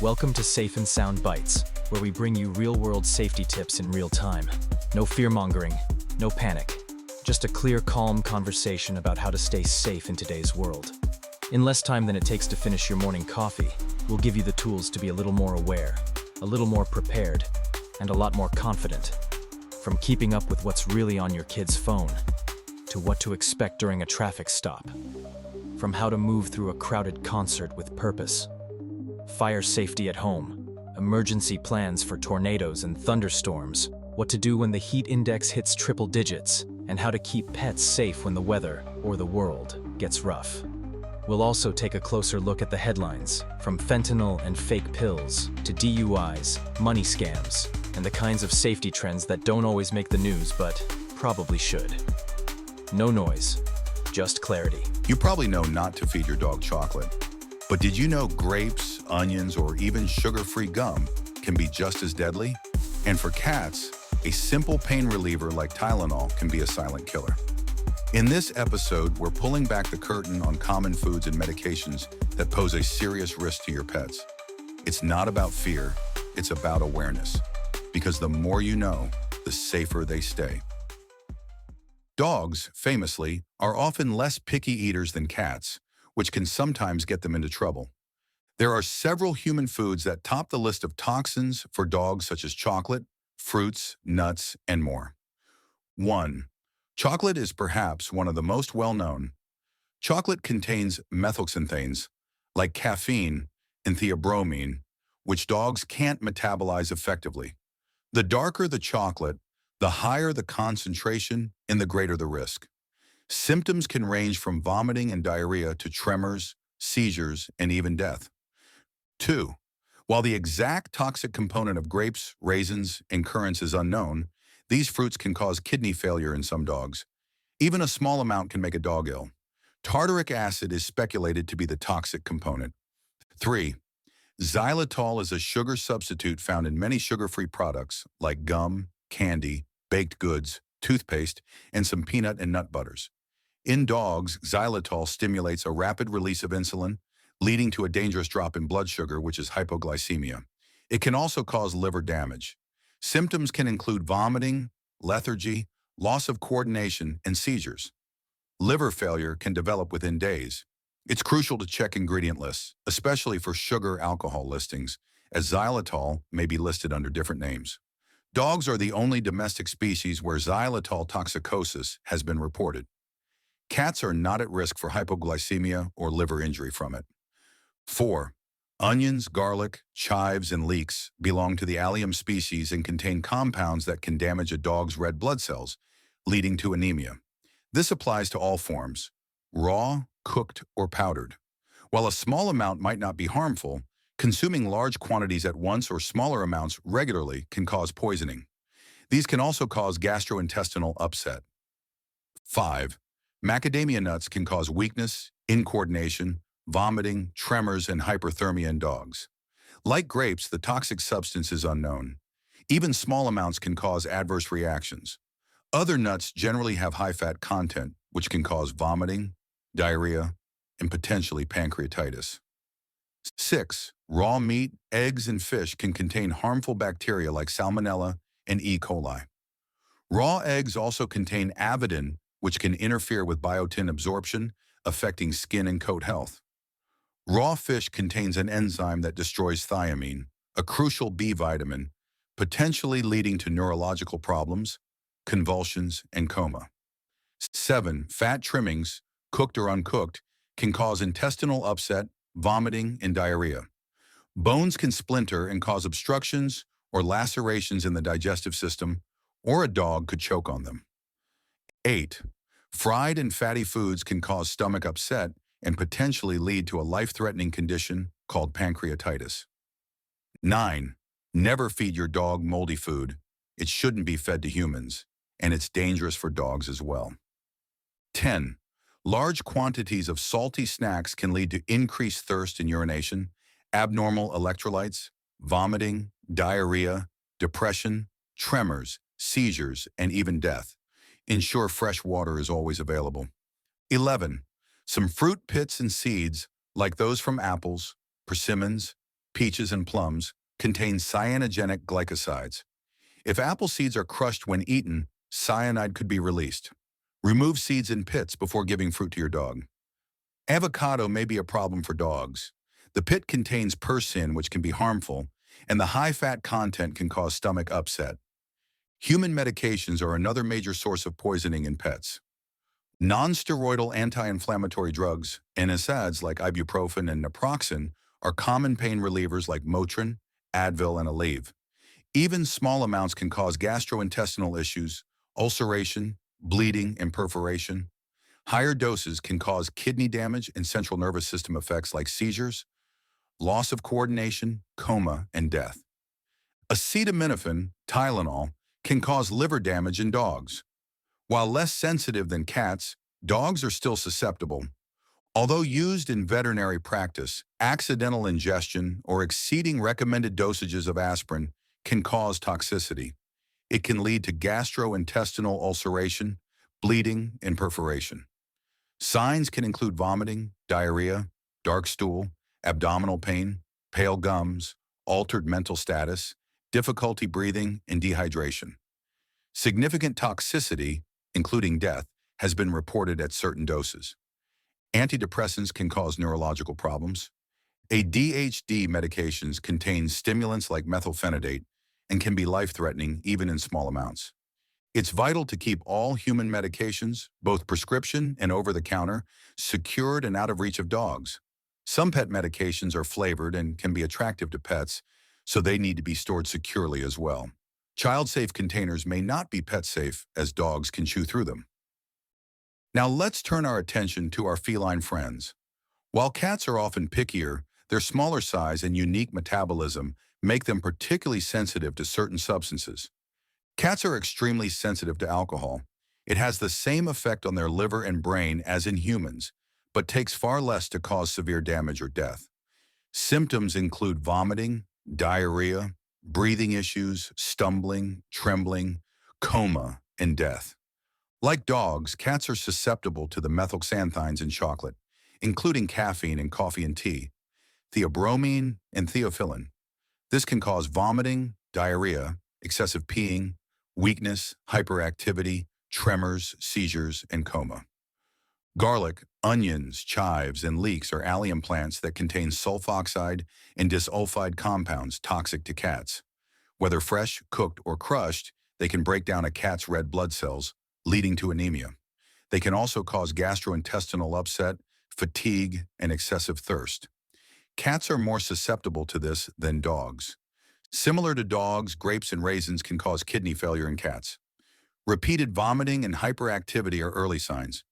Welcome to Safe and Sound Bites, where we bring you real-world safety tips in real time. No fear-mongering, no panic. Just a clear, calm conversation about how to stay safe in today's world. In less time than it takes to finish your morning coffee, we'll give you the tools to be a little more aware, a little more prepared, and a lot more confident. From keeping up with what's really on your kid's phone, to what to expect during a traffic stop. From how to move through a crowded concert with purpose. Fire safety at home, emergency plans for tornadoes and thunderstorms, what to do when the heat index hits triple digits, and how to keep pets safe when the weather, or the world, gets rough. We'll also take a closer look at the headlines, from fentanyl and fake pills, to DUIs, money scams, and the kinds of safety trends that don't always make the news but probably should. No noise, just clarity. You probably know not to feed your dog chocolate, but did you know grapes, onions, or even sugar-free gum can be just as deadly? And for cats, a simple pain reliever like Tylenol can be a silent killer. In this episode, we're pulling back the curtain on common foods and medications that pose a serious risk to your pets. It's not about fear, it's about awareness. Because the more you know, the safer they stay. Dogs, famously, are often less picky eaters than cats, which can sometimes get them into trouble. There are several human foods that top the list of toxins for dogs, such as chocolate, fruits, nuts, and more. 1. Chocolate is perhaps one of the most well-known. Chocolate contains methylxanthanes, like caffeine and theobromine, which dogs can't metabolize effectively. The darker the chocolate, the higher the concentration and the greater the risk. Symptoms can range from vomiting and diarrhea to tremors, seizures, and even death. 2. While the exact toxic component of grapes, raisins, and currants is unknown, these fruits can cause kidney failure in some dogs. Even a small amount can make a dog ill. Tartaric acid is speculated to be the toxic component. 3. Xylitol is a sugar substitute found in many sugar-free products like gum, candy, baked goods, toothpaste, and some peanut and nut butters. In dogs, xylitol stimulates a rapid release of insulin, leading to a dangerous drop in blood sugar, which is hypoglycemia. It can also cause liver damage. Symptoms can include vomiting, lethargy, loss of coordination, and seizures. Liver failure can develop within days. It's crucial to check ingredient lists, especially for sugar alcohol listings, as xylitol may be listed under different names. Dogs are the only domestic species where xylitol toxicosis has been reported. Cats are not at risk for hypoglycemia or liver injury from it. 4. Onions, garlic, chives, and leeks belong to the allium species and contain compounds that can damage a dog's red blood cells, leading to anemia. This applies to all forms, raw, cooked, or powdered. While a small amount might not be harmful, consuming large quantities at once or smaller amounts regularly can cause poisoning. These can also cause gastrointestinal upset. 5. Macadamia nuts can cause weakness, incoordination, vomiting, tremors, and hyperthermia in dogs. Like grapes, the toxic substance is unknown. Even small amounts can cause adverse reactions. Other nuts generally have high fat content, which can cause vomiting, diarrhea, and potentially pancreatitis. 6. Raw meat, eggs, and fish can contain harmful bacteria like Salmonella and E. coli. Raw eggs also contain avidin, which can interfere with biotin absorption, affecting skin and coat health. Raw fish contains an enzyme that destroys thiamine, a crucial B vitamin, potentially leading to neurological problems, convulsions, and coma. 7. Fat trimmings, cooked or uncooked, can cause intestinal upset, vomiting, and diarrhea. Bones can splinter and cause obstructions or lacerations in the digestive system, or a dog could choke on them. 8. Fried and fatty foods can cause stomach upset and potentially lead to a life-threatening condition called pancreatitis. 9. Never feed your dog moldy food. It shouldn't be fed to humans, and it's dangerous for dogs as well. 10. Large quantities of salty snacks can lead to increased thirst and urination, abnormal electrolytes, vomiting, diarrhea, depression, tremors, seizures, and even death. Ensure fresh water is always available. 11. Some fruit pits and seeds, like those from apples, persimmons, peaches, and plums contain cyanogenic glycosides. If apple seeds are crushed when eaten, cyanide could be released. Remove seeds in pits before giving fruit to your dog. Avocado may be a problem for dogs. The pit contains persin, which can be harmful, and the high-fat content can cause stomach upset. Human medications are another major source of poisoning in pets. Non-steroidal anti-inflammatory drugs, NSAIDs like ibuprofen and naproxen, are common pain relievers like Motrin, Advil, and Aleve. Even small amounts can cause gastrointestinal issues, ulceration, bleeding, and perforation. Higher doses can cause kidney damage and central nervous system effects like seizures, loss of coordination, coma, and death. Acetaminophen, Tylenol, can cause liver damage in dogs. While less sensitive than cats, dogs are still susceptible. Although used in veterinary practice, accidental ingestion or exceeding recommended dosages of aspirin can cause toxicity. It can lead to gastrointestinal ulceration, bleeding, and perforation. Signs can include vomiting, diarrhea, dark stool, abdominal pain, pale gums, altered mental status, difficulty breathing, and dehydration. Significant toxicity, including death, has been reported at certain doses. Antidepressants can cause neurological problems. ADHD medications contain stimulants like methylphenidate and can be life-threatening even in small amounts. It's vital to keep all human medications, both prescription and over-the-counter, secured and out of reach of dogs. Some pet medications are flavored and can be attractive to pets, so they need to be stored securely as well. Child-safe containers may not be pet-safe as dogs can chew through them. Now let's turn our attention to our feline friends. While cats are often pickier, their smaller size and unique metabolism make them particularly sensitive to certain substances. Cats are extremely sensitive to alcohol. It has the same effect on their liver and brain as in humans, but takes far less to cause severe damage or death. Symptoms include vomiting, diarrhea, breathing issues, stumbling, trembling, coma, and death. Like dogs, cats are susceptible to the methylxanthines in chocolate, including caffeine in coffee and tea, theobromine, and theophylline. This can cause vomiting, diarrhea, excessive peeing, weakness, hyperactivity, tremors, seizures, and coma. Garlic, onions, chives, and leeks are allium plants that contain sulfoxide and disulfide compounds toxic to cats. Whether fresh, cooked, or crushed, they can break down a cat's red blood cells, leading to anemia. They can also cause gastrointestinal upset, fatigue, and excessive thirst. Cats are more susceptible to this than dogs. Similar to dogs, grapes and raisins can cause kidney failure in cats. Repeated vomiting and hyperactivity are early signs.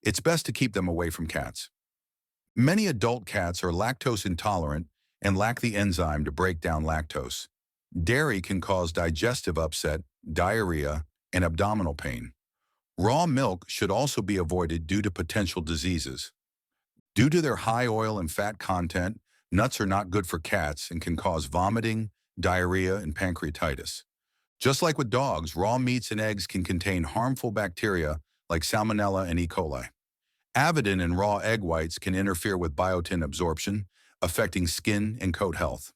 It's best to keep them away from cats. Many adult cats are lactose intolerant and lack the enzyme to break down lactose. Dairy can cause digestive upset, diarrhea, and abdominal pain. Raw milk should also be avoided due to potential diseases. Due to their high oil and fat content, nuts are not good for cats and can cause vomiting, diarrhea, and pancreatitis. Just like with dogs, raw meats and eggs can contain harmful bacteria like Salmonella and E. coli. Avidin in raw egg whites can interfere with biotin absorption, affecting skin and coat health.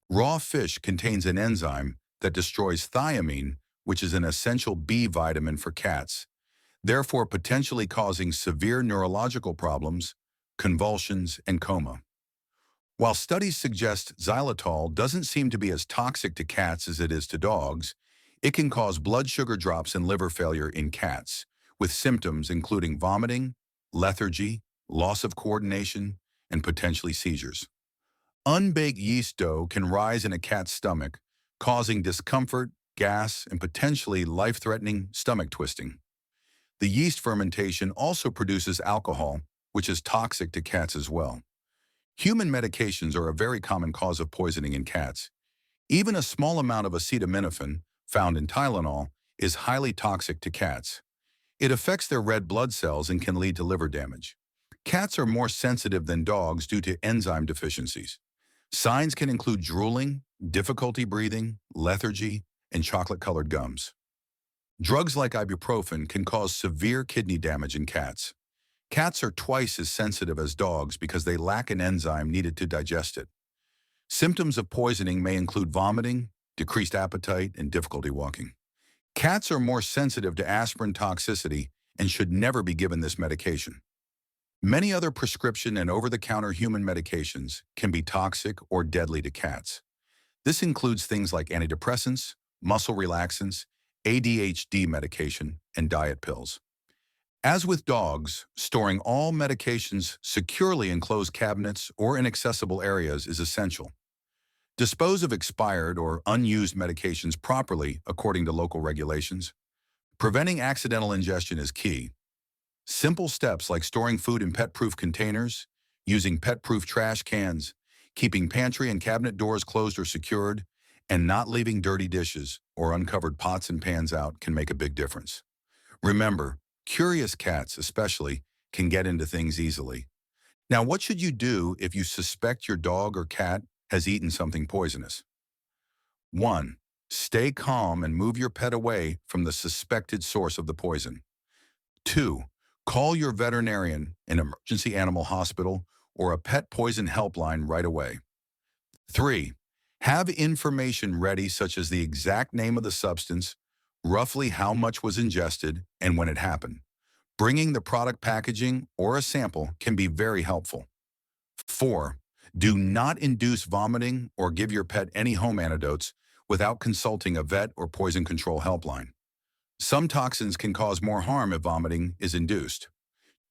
Raw fish contains an enzyme that destroys thiamine, which is an essential B vitamin for cats, therefore potentially causing severe neurological problems, convulsions, and coma. While studies suggest xylitol doesn't seem to be as toxic to cats as it is to dogs, it can cause blood sugar drops and liver failure in cats, with symptoms including vomiting, lethargy, loss of coordination, and potentially seizures. Unbaked yeast dough can rise in a cat's stomach, causing discomfort, gas, and potentially life-threatening stomach twisting. The yeast fermentation also produces alcohol, which is toxic to cats as well. Human medications are a very common cause of poisoning in cats. Even a small amount of acetaminophen, found in Tylenol, is highly toxic to cats. It affects their red blood cells and can lead to liver damage. Cats are more sensitive than dogs due to enzyme deficiencies. Signs can include drooling, difficulty breathing, lethargy, and chocolate-colored gums. Drugs like ibuprofen can cause severe kidney damage in cats. Cats are twice as sensitive as dogs because they lack an enzyme needed to digest it. Symptoms of poisoning may include vomiting, decreased appetite, and difficulty walking. Cats are more sensitive to aspirin toxicity and should never be given this medication. Many other prescription and over-the-counter human medications can be toxic or deadly to cats. This includes things like antidepressants, muscle relaxants, ADHD medication, and diet pills. As with dogs, storing all medications securely in closed cabinets or inaccessible areas is essential. Dispose of expired or unused medications properly according to local regulations. Preventing accidental ingestion is key. Simple steps like storing food in pet-proof containers, using pet-proof trash cans, keeping pantry and cabinet doors closed or secured, and not leaving dirty dishes or uncovered pots and pans out can make a big difference. Remember, curious cats, especially, can get into things easily. Now, what should you do if you suspect your dog or cat has eaten something poisonous? 1. Stay calm and move your pet away from the suspected source of the poison. 2. Call your veterinarian, an emergency animal hospital, or a pet poison helpline right away. 3. Have information ready such as the exact name of the substance, roughly how much was ingested, and when it happened. Bringing the product packaging or a sample can be very helpful. 4. Do not induce vomiting or give your pet any home antidotes without consulting a vet or poison control helpline. Some toxins can cause more harm if vomiting is induced.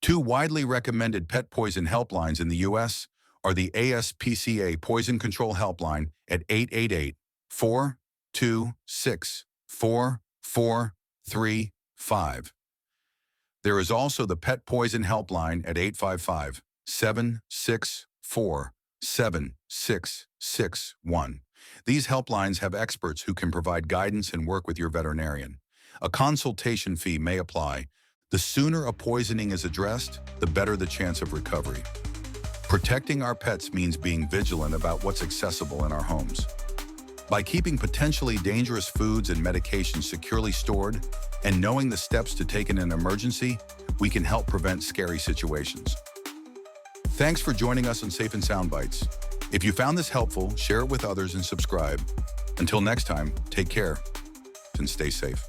2 widely recommended pet poison helplines in the U.S. are the ASPCA Poison Control Helpline at 888-426-4435. There is also the Pet Poison Helpline at 855-764-7661. These helplines have experts who can provide guidance and work with your veterinarian. A consultation fee may apply. The sooner a poisoning is addressed, the better the chance of recovery. Protecting our pets means being vigilant about what's accessible in our homes. By keeping potentially dangerous foods and medications securely stored and knowing the steps to take in an emergency, we can help prevent scary situations. Thanks for joining us on Safe and Sound Bites. If you found this helpful, share it with others and subscribe. Until next time, take care and stay safe.